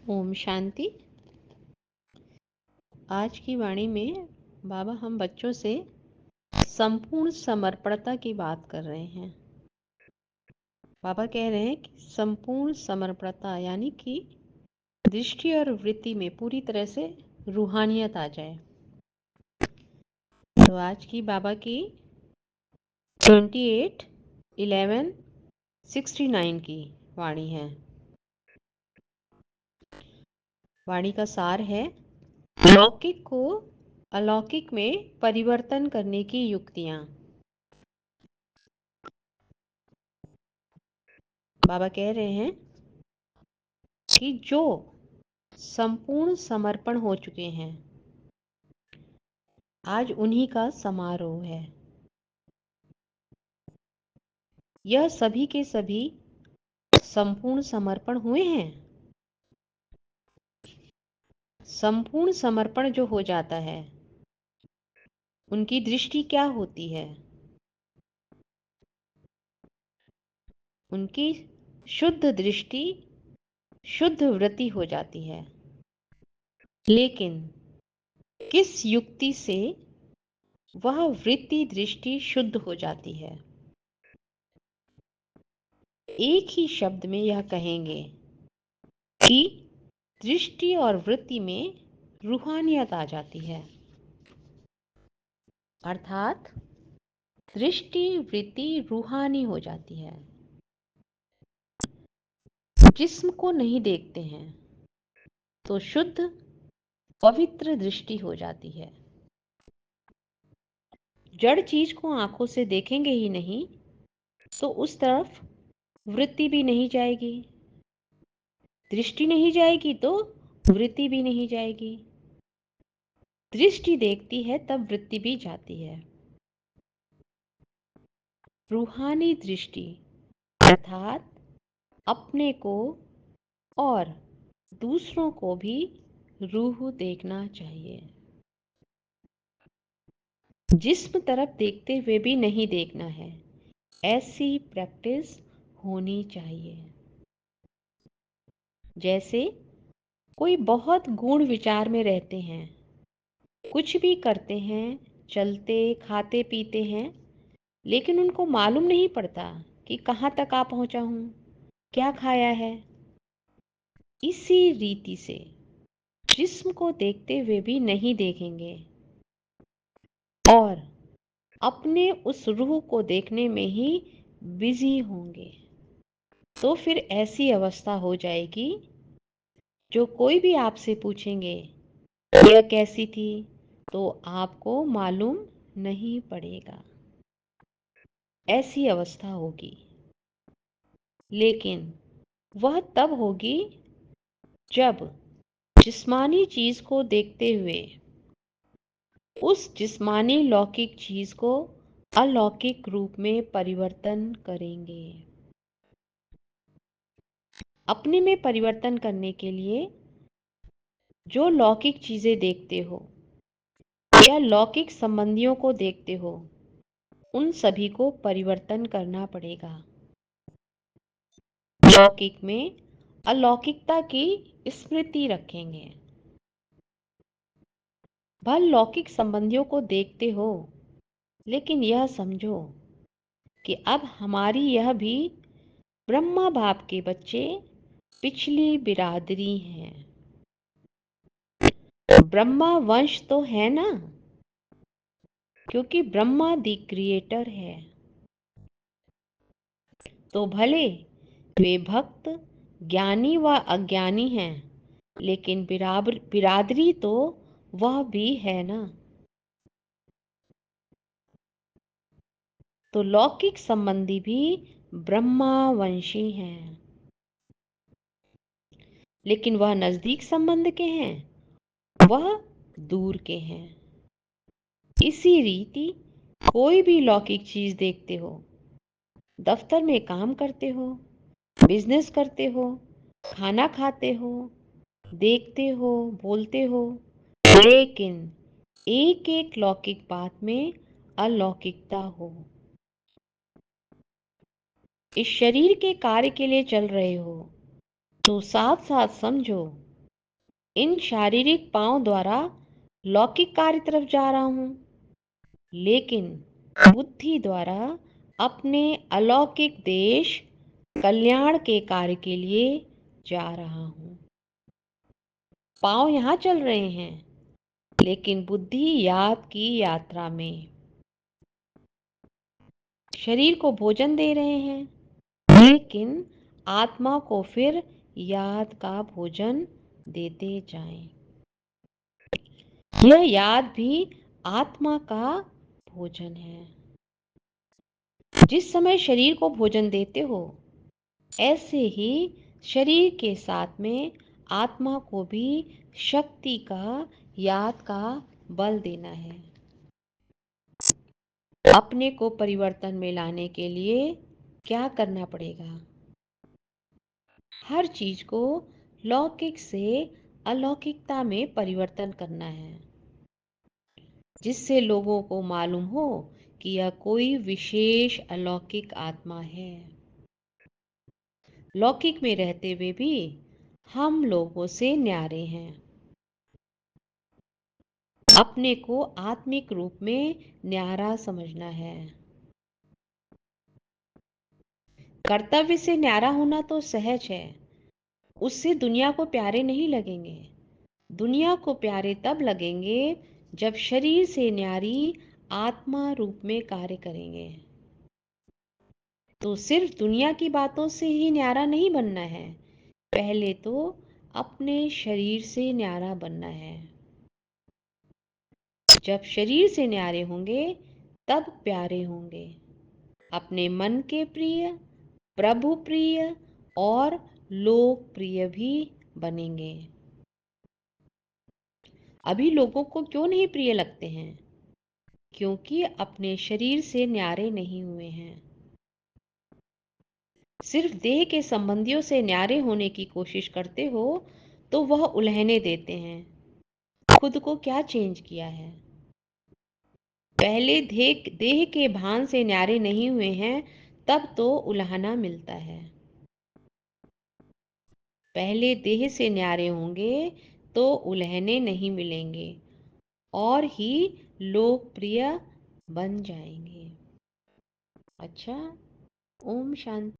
ओम शांति। आज की वाणी में बाबा हम बच्चों से संपूर्ण समर्पणता की बात कर रहे हैं। बाबा कह रहे हैं कि संपूर्ण समर्पणता यानी कि दृष्टि और वृत्ति में पूरी तरह से रूहानियत आ जाए। तो आज की बाबा की 28/11/69 की वाणी है। वाणी का सार है लौकिक को अलौकिक में परिवर्तन करने की युक्तियां। बाबा कह रहे हैं कि जो संपूर्ण समर्पण हो चुके हैं, आज उन्हीं का समारोह है। यह सभी के सभी संपूर्ण समर्पण हुए हैं। संपूर्ण समर्पण जो हो जाता है, उनकी दृष्टि क्या होती है? उनकी शुद्ध दृष्टि, शुद्ध वृत्ति हो जाती है। लेकिन किस युक्ति से वह वृत्ति दृष्टि शुद्ध हो जाती है? एक ही शब्द में यह कहेंगे कि दृष्टि और वृत्ति में रूहानियत आ जाती है। अर्थात दृष्टि वृत्ति रूहानी हो जाती है। जिस्म को नहीं देखते हैं तो शुद्ध पवित्र दृष्टि हो जाती है। जड़ चीज को आंखों से देखेंगे ही नहीं तो उस तरफ वृत्ति भी नहीं जाएगी। दृष्टि नहीं जाएगी तो वृत्ति भी नहीं जाएगी। दृष्टि देखती है तब वृत्ति भी जाती है। रूहानी दृष्टि अर्थात अपने को और दूसरों को भी रूह देखना चाहिए। जिस्म तरफ देखते हुए भी नहीं देखना है, ऐसी प्रैक्टिस होनी चाहिए। जैसे कोई बहुत गूढ़ विचार में रहते हैं, कुछ भी करते हैं, चलते खाते पीते हैं, लेकिन उनको मालूम नहीं पड़ता कि कहाँ तक आ पहुंचा हूं, क्या खाया है। इसी रीति से जिस्म को देखते हुए भी नहीं देखेंगे और अपने उस रूह को देखने में ही बिजी होंगे, तो फिर ऐसी अवस्था हो जाएगी जो कोई भी आपसे पूछेंगे यह कैसी थी तो आपको मालूम नहीं पड़ेगा। ऐसी अवस्था होगी। लेकिन वह तब होगी जब जिस्मानी चीज को देखते हुए उस जिस्मानी लौकिक चीज को अलौकिक रूप में परिवर्तन करेंगे। अपने में परिवर्तन करने के लिए जो लौकिक चीजें देखते हो या लौकिक संबंधियों को देखते हो, उन सभी को परिवर्तन करना पड़ेगा। लौकिक में अलौकिकता की स्मृति रखेंगे। भल लौकिक संबंधियों को देखते हो, लेकिन यह समझो कि अब हमारी यह भी ब्रह्मा बाप के बच्चे पिछली बिरादरी हैं। ब्रह्मा वंश तो है ना, क्योंकि ब्रह्मा दी क्रिएटर है। तो भले वे भक्त ज्ञानी व अज्ञानी हैं, लेकिन बिरादरी तो वह भी है ना। तो लौकिक संबंधी भी ब्रह्मावंशी हैं, लेकिन वह नजदीक संबंध के हैं, वह दूर के हैं। इसी रीति कोई भी लौकिक चीज देखते हो, दफ्तर में काम करते हो, बिजनेस करते हो, खाना खाते हो, देखते हो, बोलते हो, लेकिन एक एक लौकिक बात में अलौकिकता हो। इस शरीर के कार्य के लिए चल रहे हो तो साथ साथ समझो इन शारीरिक पाँव द्वारा लौकिक कार्य तरफ जा रहा हूँ, लेकिन बुद्धि द्वारा अपने अलौकिक देश कल्याण के कार्य के लिए जा रहा हूँ। पाँव यहाँ चल रहे हैं, लेकिन बुद्धि याद की यात्रा में। शरीर को भोजन दे रहे हैं, लेकिन आत्मा को फिर याद का भोजन देते जाएं। यह याद भी आत्मा का भोजन है। जिस समय शरीर को भोजन देते हो, ऐसे ही शरीर के साथ में आत्मा को भी शक्ति का, याद का बल देना है। अपने को परिवर्तन में लाने के लिए क्या करना पड़ेगा? हर चीज को लौकिक से अलौकिकता में परिवर्तन करना है, जिससे लोगों को मालूम हो कि यह कोई विशेष अलौकिक आत्मा है। लौकिक में रहते हुए भी हम लोगों से न्यारे हैं। अपने को आत्मिक रूप में न्यारा समझना है। कर्तव्य से न्यारा होना तो सहज है, उससे दुनिया को प्यारे नहीं लगेंगे। दुनिया को प्यारे तब लगेंगे जब शरीर से न्यारी आत्मा रूप में कार्य करेंगे। तो सिर्फ दुनिया की बातों से ही न्यारा नहीं बनना है, पहले तो अपने शरीर से न्यारा बनना है। जब शरीर से न्यारे होंगे तब प्यारे होंगे, अपने मन के प्रिय, प्रभु प्रिय और लोक प्रिय भी बनेंगे। अभी लोगों को क्यों नहीं प्रिय लगते हैं? क्योंकि अपने शरीर से न्यारे नहीं हुए हैं। सिर्फ देह के संबंधियों से न्यारे होने की कोशिश करते हो तो वह उल्हने देते हैं। खुद को क्या चेंज किया है? पहले देह के भान से न्यारे नहीं हुए हैं, तब तो उल्हाना मिलता है। पहले देह से न्यारे होंगे तो उल्हने नहीं मिलेंगे और ही लोकप्रिय बन जाएंगे। अच्छा, ओम शांति।